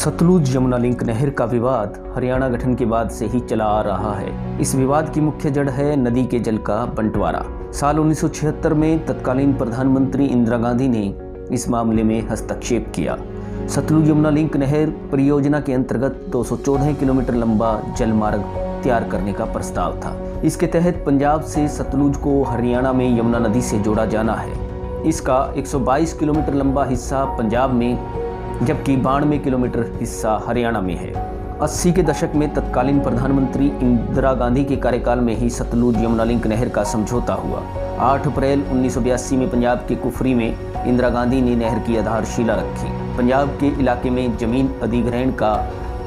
Sutlej Yamuna link नहर का विवाद हरियाणा गठन के बाद से ही चला आ रहा है। इस विवाद की मुख्य जड़ है नदी के जल का बंटवारा। साल 1976 में तत्कालीन प्रधानमंत्री इंदिरा गांधी ने इस मामले में हस्तक्षेप किया। सतलुज यमुना लिंक नहर परियोजना के अंतर्गत 214 किलोमीटर लंबा जल मार्ग तैयार करने का प्रस्ताव था। इसके तहत पंजाब से सतलुज को हरियाणा में यमुना नदी से जोड़ा जाना है। इसका 122 किलोमीटर लंबा हिस्सा पंजाब में जबकि 92 किलोमीटर हिस्सा हरियाणा में है। 80 के दशक में तत्कालीन प्रधानमंत्री इंदिरा गांधी के कार्यकाल में ही सतलुज यमुना लिंक नहर का समझौता हुआ। 8 अप्रैल 1982 में पंजाब के कुफरी में इंदिरा गांधी ने नहर की आधारशिला रखी। पंजाब के इलाके में जमीन अधिग्रहण का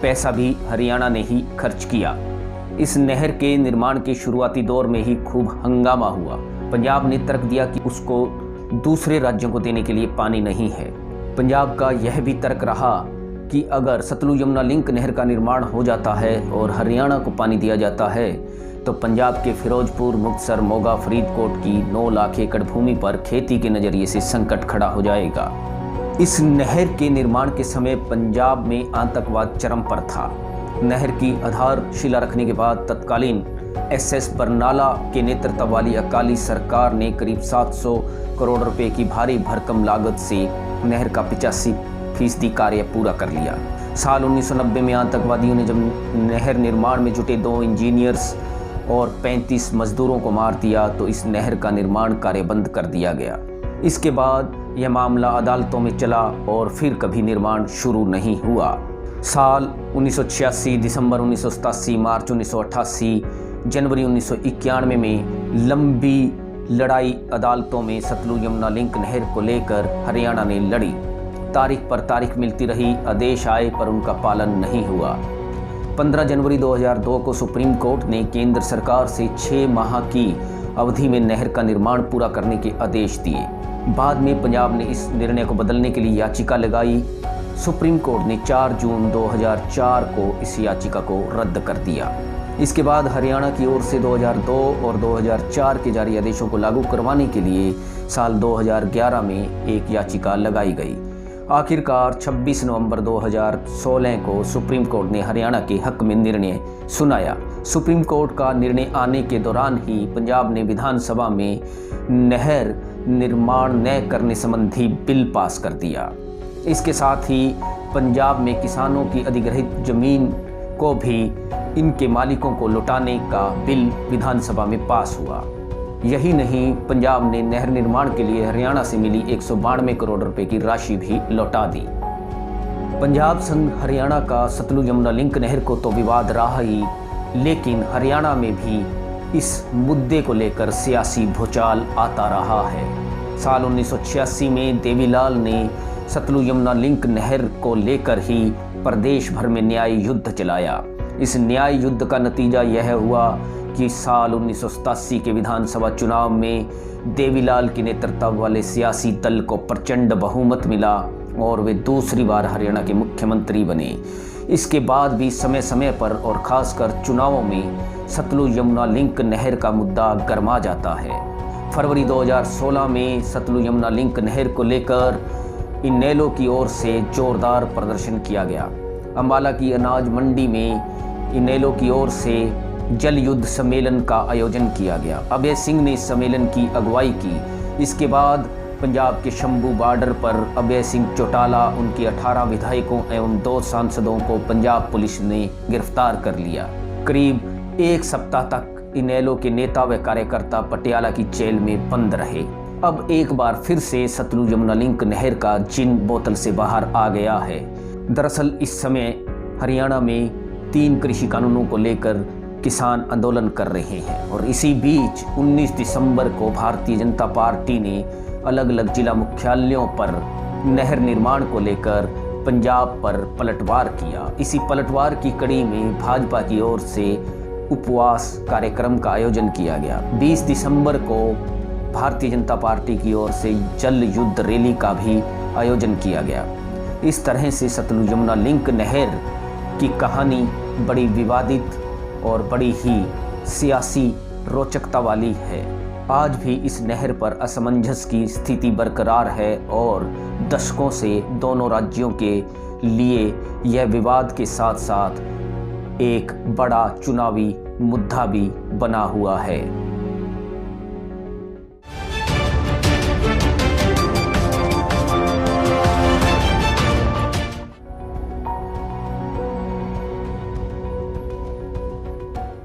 पैसा भी हरियाणा ने ही खर्च किया। इस नहर के निर्माण के शुरुआती दौर में ही खूब हंगामा हुआ। पंजाब ने तर्क दिया कि उसको दूसरे राज्यों को देने के लिए पानी नहीं है। पंजाब का यह भी तर्क रहा कि अगर सतलुज यमुना लिंक नहर का निर्माण हो जाता है और हरियाणा को पानी दिया जाता है तो पंजाब के फिरोजपुर, मुक्तसर, मोगा, फरीदकोट की 9 लाख एकड़ भूमि पर खेती के नज़रिए से संकट खड़ा हो जाएगा। इस नहर के निर्माण के समय पंजाब में आतंकवाद चरम पर था। नहर की आधारशिला रखने के बाद तत्कालीन SS बरनाला के नेतृत्व वाली अकाली सरकार ने करीब 700 करोड़ रुपए की भारी भरकम लागत से नहर का 85% कार्य पूरा कर लिया। साल 1990 में आतंकवादियों ने जब नहर निर्माण में जुटे 2 इंजीनियर्स और 35 मजदूरों को मार दिया तो इस नहर का निर्माण कार्य बंद कर दिया गया। इसके बाद यह मामला अदालतों में चला और फिर कभी निर्माण शुरू नहीं हुआ। साल 1986, दिसंबर 1987, मार्च 1988, जनवरी 1991 में लंबी लड़ाई अदालतों में सतलुज यमुना लिंक नहर को लेकर हरियाणा ने लड़ी। तारीख पर तारीख मिलती रही, आदेश आए पर उनका पालन नहीं हुआ। 15 जनवरी 2002 को सुप्रीम कोर्ट ने केंद्र सरकार से 6 माह की अवधि में नहर का निर्माण पूरा करने के आदेश दिए। बाद में पंजाब ने इस निर्णय को बदलने के लिए याचिका लगाई। सुप्रीम कोर्ट ने 4 जून 2004 को इस याचिका को रद्द कर दिया। इसके बाद हरियाणा की ओर से 2002 और 2004 के जारी आदेशों को लागू करवाने के लिए साल 2011 में एक याचिका लगाई गई। आखिरकार 26 नवंबर 2016 को सुप्रीम कोर्ट ने हरियाणा के हक में निर्णय सुनाया। सुप्रीम कोर्ट का निर्णय आने के दौरान ही पंजाब ने विधानसभा में नहर निर्माण न करने संबंधी बिल पास कर दिया। इसके साथ ही पंजाब में किसानों की अधिग्रहित जमीन को भी इनके मालिकों को लौटाने का बिल विधानसभा में पास हुआ। यही नहीं, पंजाब ने नहर निर्माण के लिए हरियाणा से मिली 192 करोड़ रुपए की राशि भी लौटा दी। पंजाब संग हरियाणा का सतलुज यमुना लिंक नहर को तो विवाद रहा ही, लेकिन हरियाणा में भी इस मुद्दे को लेकर सियासी भूचाल आता रहा है। साल 1986 में देवीलाल ने सतलुज यमुना लिंक नहर को लेकर ही प्रदेश भर में न्याय युद्ध चलाया। इस न्याय युद्ध का नतीजा यह हुआ कि साल 1987 के विधानसभा चुनाव में देवीलाल के नेतृत्व वाले सियासी दल को प्रचंड बहुमत मिला और वे दूसरी बार हरियाणा के मुख्यमंत्री बने। इसके बाद भी समय समय पर और ख़ासकर चुनावों में सतलुज यमुना लिंक नहर का मुद्दा गर्मा जाता है। फरवरी 2016 में सतलुज यमुना लिंक नहर को लेकर इनेलो की ओर से जोरदार प्रदर्शन किया गया। अम्बाला की अनाज मंडी में इनेलो की ओर से जल युद्ध सम्मेलन का आयोजन किया गया। अभय सिंह ने इस सम्मेलन की अगुवाई की। इसके बाद पंजाब के शंभू बॉर्डर पर अभय सिंह चौटाला, उनके 18 विधायकों एवं 2 सांसदों को पंजाब पुलिस ने गिरफ्तार कर लिया। करीब 1 सप्ताह तक इनेलो के नेता व कार्यकर्ता पटियाला की जेल में बंद रहे। अब एक बार फिर से सतलुज यमुना लिंक नहर का जिन बोतल से बाहर आ गया है। दरअसल इस समय हरियाणा में 3 कृषि कानूनों को लेकर किसान आंदोलन कर रहे हैं और इसी बीच 19 दिसंबर को भारतीय जनता पार्टी ने अलग अलग जिला मुख्यालयों पर नहर निर्माण को लेकर पंजाब पर पलटवार किया। इसी पलटवार की कड़ी में भाजपा की ओर से उपवास कार्यक्रम का आयोजन किया गया। 20 दिसंबर को भारतीय जनता पार्टी की ओर से जल युद्ध रैली का भी आयोजन किया गया। इस तरह से सतलुज यमुना लिंक नहर की कहानी बड़ी विवादित और बड़ी ही सियासी रोचकता वाली है। आज भी इस नहर पर असमंजस की स्थिति बरकरार है और दशकों से दोनों राज्यों के लिए यह विवाद के साथ साथ एक बड़ा चुनावी मुद्दा भी बना हुआ है।